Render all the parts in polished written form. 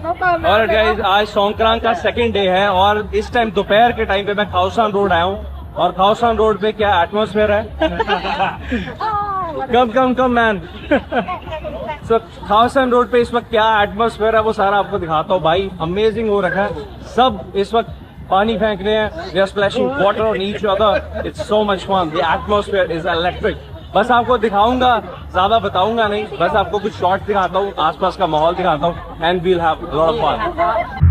और गाइस आज सोंकरान का सेकंड डे है और इस टाइम दोपहर के टाइम पे मैं खाओसान रोड आया हूँ और खाओसान रोड पे क्या एटमॉस्फेयर है। कम मैन। सो खाओसान रोड पे इस वक्त क्या एटमॉस्फेयर है वो सारा आपको दिखाता हूँ भाई। अमेजिंग हो रखा है, सब इस वक्त पानी फेंक रहे हैं, they are splashing water on each other, it's so much fun, the atmosphere is electric। बस आपको दिखाऊंगा, ज्यादा बताऊंगा नहीं, बस आपको कुछ शॉट्स दिखाता हूँ, आसपास का माहौल दिखाता हूँ and we'll have a lot of fun।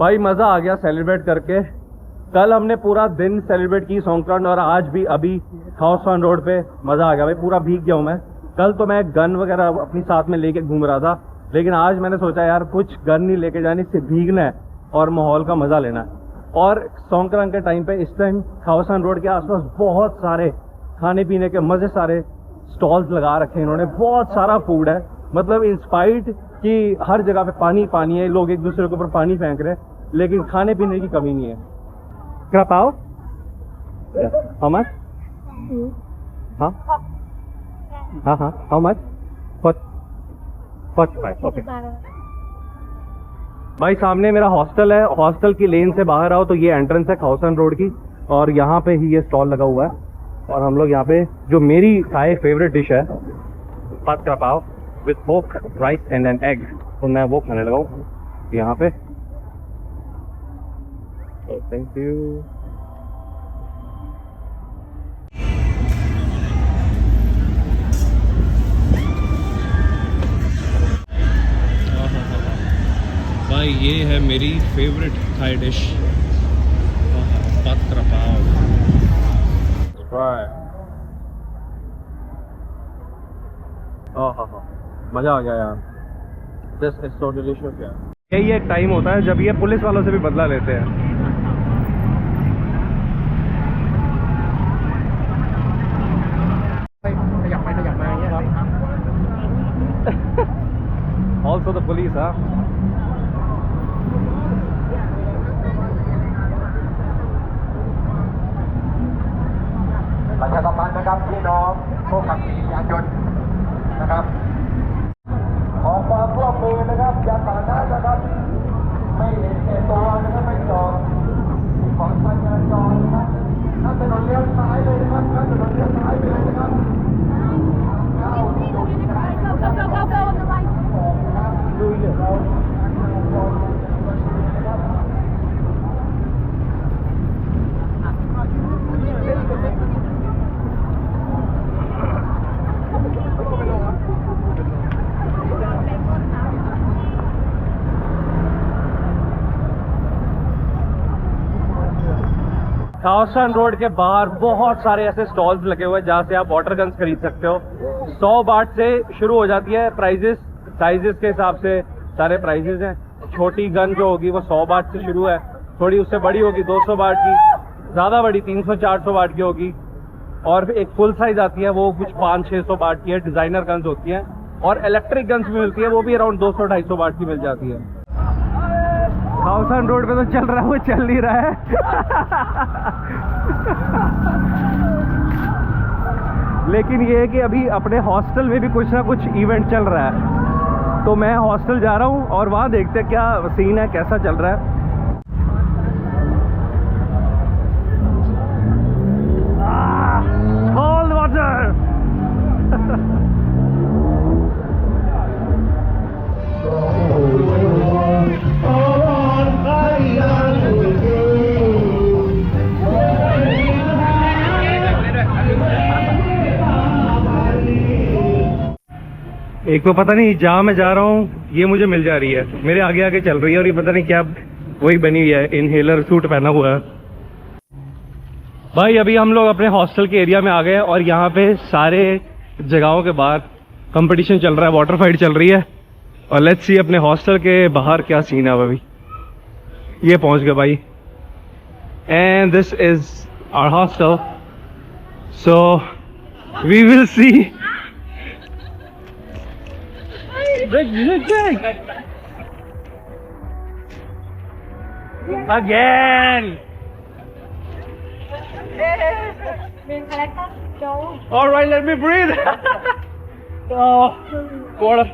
भाई मज़ा आ गया सेलिब्रेट करके। कल हमने पूरा दिन सेलिब्रेट की सोंकरान और आज भी अभी खाओसान रोड पे मज़ा आ गया भाई। पूरा भीग गया हूँ मैं। कल तो मैं गन वगैरह अपनी साथ में लेके घूम रहा था, लेकिन आज मैंने सोचा यार कुछ गन नहीं लेके जानी, सिर्फ भीगना है और माहौल का मज़ा लेना है। और सोंकरान के टाइम पे इस टाइम खाओसान रोड के आसपास बहुत सारे खाने पीने के मज़े सारे स्टॉल्स लगा रखे हैं इन्होंने। बहुत सारा फूड है, मतलब इंस्पायर्ड कि हर जगह पे पानी पानी है, लोग एक दूसरे के ऊपर पानी फेंक रहे हैं, लेकिन खाने पीने की कमी नहीं है। क्या पाओ? How much? हाँ हाँ हाँ, हाउ मच? 45, ओके। भाई सामने मेरा हॉस्टल है, हॉस्टल की लेन से बाहर आओ तो ये एंट्रेंस है खाओसन रोड की, और यहाँ पे ही ये स्टॉल लगा हुआ है। और हम लोग यहाँ पे जो मेरी थाई फेवरेट डिश है पत क्रपाव विद पोक राइस एंड एन एग, तो मैं वो खाने लगा हूँ यहाँ पे। Thank you. भाई ये है मेरी फेवरेट थाई डिश पत क्रपाव। मजा आ गया यार, दिस इज सो डिलीशियस यार। यही एक टाइम होता है जब ये पुलिस वालों से भी बदला लेते हैं। Also the police, huh?ประชาสัมพันธ์นะครับพี่น้องผู้ขับขี่ยานยนต์นะครับขอความร่วมมือนะครับอย่าปาดหน้านะครับไม่เห็นแก่ตัวนะครับไม่จอดของการจราจรนะครับถ้าถนนเลี้ยวซ้ายเลยนะครับถ้าถนนเลี้ยวซ้ายไปเลยนะครับเข้าที่ตรงนี้นะครับดูเหลือเราखाओसन रोड के बाहर बहुत सारे ऐसे स्टॉल्स लगे हुए हैं जहाँ से आप वाटर गन्स खरीद सकते हो। 100 बाट से शुरू हो जाती है प्राइजेस, साइजेस के हिसाब से सारे प्राइजेस हैं। छोटी गन जो होगी वो 100 बाट से शुरू है, थोड़ी उससे बड़ी होगी 200 बाट की, ज़्यादा बड़ी 300-400 बाट की होगी, और एक फुल साइज आती है वो कुछ 500-600 बाट की है। डिजाइनर गन्स होती हैं और इलेक्ट्रिक गन्स भी मिलती है, वो भी अराउंड 200-250 बाट की मिल जाती है। खाओसन रोड पे तो चल रहा है, वो चल नहीं रहा है। लेकिन ये है कि अभी अपने हॉस्टल में भी कुछ ना कुछ इवेंट चल रहा है, तो मैं हॉस्टल जा रहा हूँ और वहाँ देखते हैं क्या सीन है, कैसा चल रहा है। Cold water. एक तो पता नहीं जहाँ मैं जा रहा हूँ ये मुझे मिल जा रही है, मेरे आगे आगे चल रही है, और ये पता नहीं क्या वही बनी हुई है, इनहेलर सूट पहना हुआ है। भाई अभी हम लोग अपने हॉस्टल के एरिया में आ गए और यहाँ पे सारे जगहों के बाहर कंपटीशन चल रहा है, वाटर फाइट चल रही है, और लेट्स सी अपने हॉस्टल के बाहर क्या सीन है। अभी ये पहुंच गए भाई, and this is our hostel, so we will see. Again. All right, let me breathe. Oh, what a,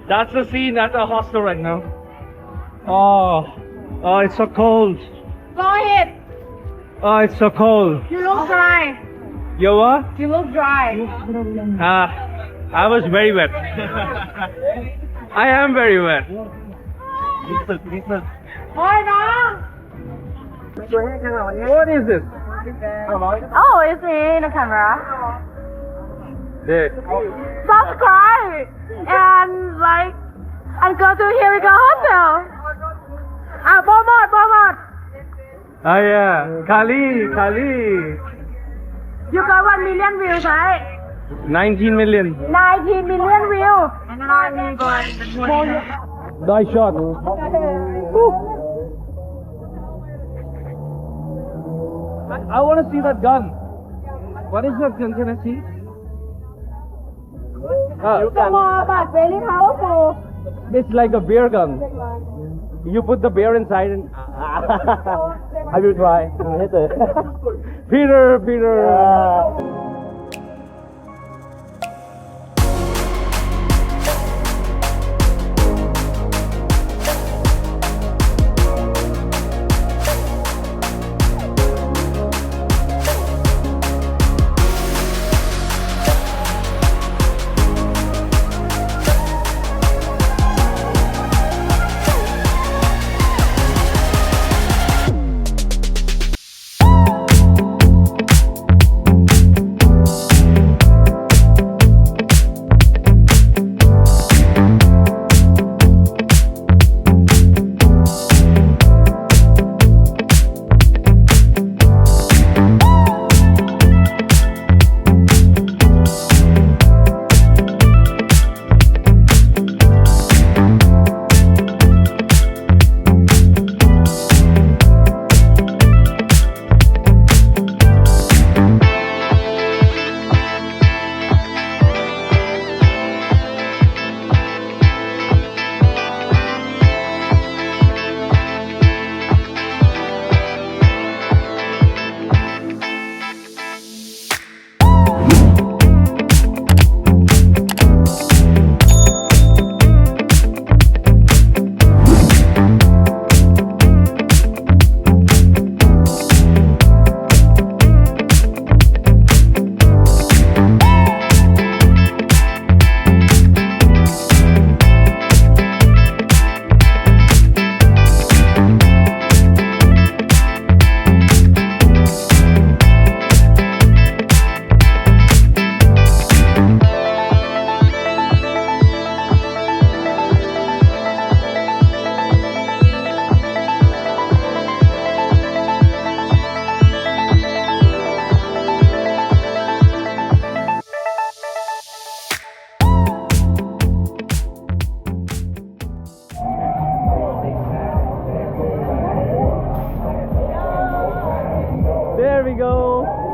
that's the scene at the hostel right now. Oh, it's so cold. Go ahead. Oh, it's so cold. You look dry. You what? You look dry. I was very wet. I am very wet. Hold on. What is this? Oh, it's me in the camera. Yeah. Subscribe and like and go to Here We Go Hotel. Promote. Oh yeah, Khali. You got 1 million views, right? 19 million. 19 million views. Nice shot. I want to see that gun. What is that gun? Can I see? Small but very powerful. It's like a beer gun. You put the beer inside and I will try. Peter. go.